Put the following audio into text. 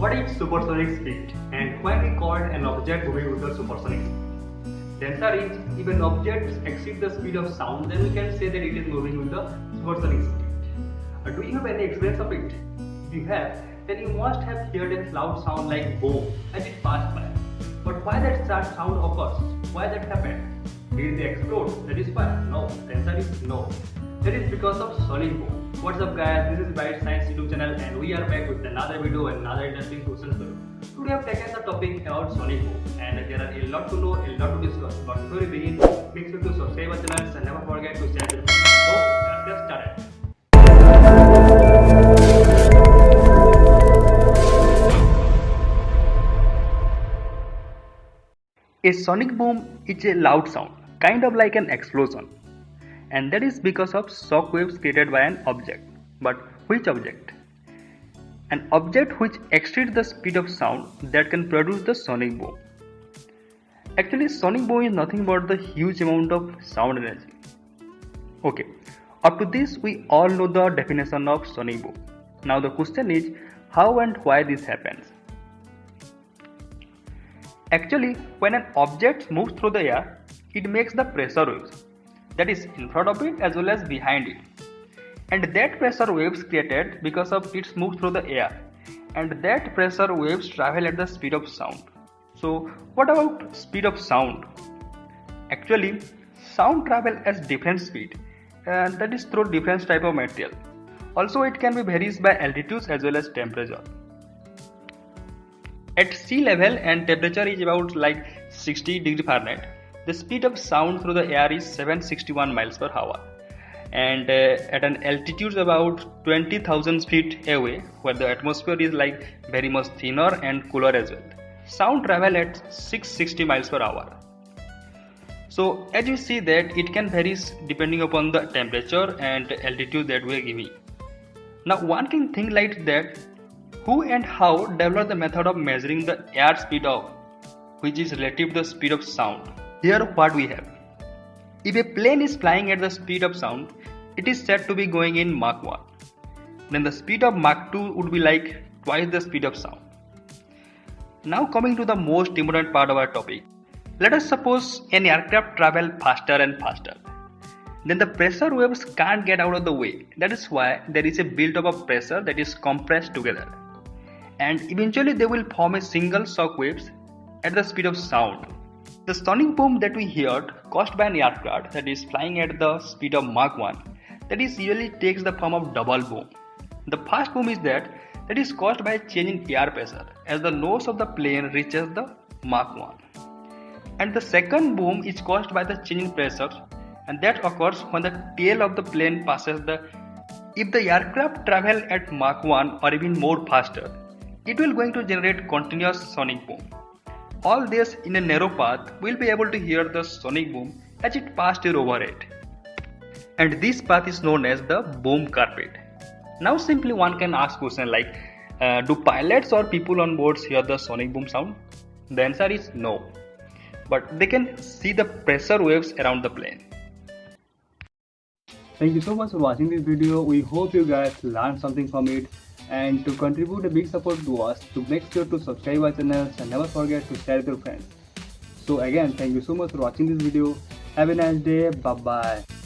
What is supersonic speed and why we called an object moving with the supersonic speed? The answer is, if an object exceeds the speed of sound, then we can say that it is moving with the supersonic speed. Do you have any experience of it? If you have, then you must have heard a loud sound like boom as it passed by. But why that sound occurs? Why that happened? Did they explode? That is why? No. The answer is no. That is because of sonic boom. What's up guys, this is Bright Science YouTube channel and we are back with another video and another interesting question for you. Today I have taken the topic about sonic boom and there are a lot to know, a lot to discuss. But before we begin, make sure to subscribe our channel and never forget to share your friends. So let's get started. A sonic boom is a loud sound, kind of like an explosion. And that is because of shock waves created by an object. But which object? An object which exceeds the speed of sound that can produce the sonic boom. Actually, sonic boom is nothing but the huge amount of sound energy. Okay, up to this we all know the definition of sonic boom. Now the question is, how and why this happens? Actually, when an object moves through the air, it makes the pressure waves. That is in front of it as well as behind it, and that pressure waves created because of its move through the air, and that pressure waves travel at the speed of sound. So what about speed of sound? Actually, sound travel at different speed, and that is through different type of material. Also it can be varies by altitudes as well as temperature. At sea level and temperature is about like 60 degree Fahrenheit. The speed of sound through the air is 761 miles per hour, and at an altitude about 20,000 feet away, where the atmosphere is like very much thinner and cooler as well, sound travel at 660 miles per hour. So as you see that it can vary depending upon the temperature and altitude that we are giving. Now one can think like that, who and how developed the method of measuring the air speed of, which is relative to the speed of sound. Here what we have. If a plane is flying at the speed of sound, it is said to be going in Mach 1. Then the speed of Mach 2 would be like twice the speed of sound. Now coming to the most important part of our topic. Let us suppose an aircraft travel faster and faster. Then the pressure waves can't get out of the way. That is why there is a build-up of pressure that is compressed together. And eventually they will form a single shock waves at the speed of sound. The sonic boom that we heard caused by an aircraft that is flying at the speed of Mach 1, that is usually takes the form of double boom. The first boom is that is caused by a change in air pressure as the nose of the plane reaches the Mach 1. And the second boom is caused by the change in pressure, and that occurs when the tail of the plane passes the. If the aircraft travel at Mach 1 or even more faster, it will going to generate continuous sonic boom. All this in a narrow path, we'll be able to hear the sonic boom as it passed over it. And this path is known as the boom carpet. Now simply one can ask question like, do pilots or people on board hear the sonic boom sound? The answer is no. But they can see the pressure waves around the plane. Thank you so much for watching this video. We hope you guys learned something from it. And to contribute a big support to us, to make sure to subscribe our channel and never forget to share with your friends. So again, thank you so much for watching this video. Have a nice day. Bye bye.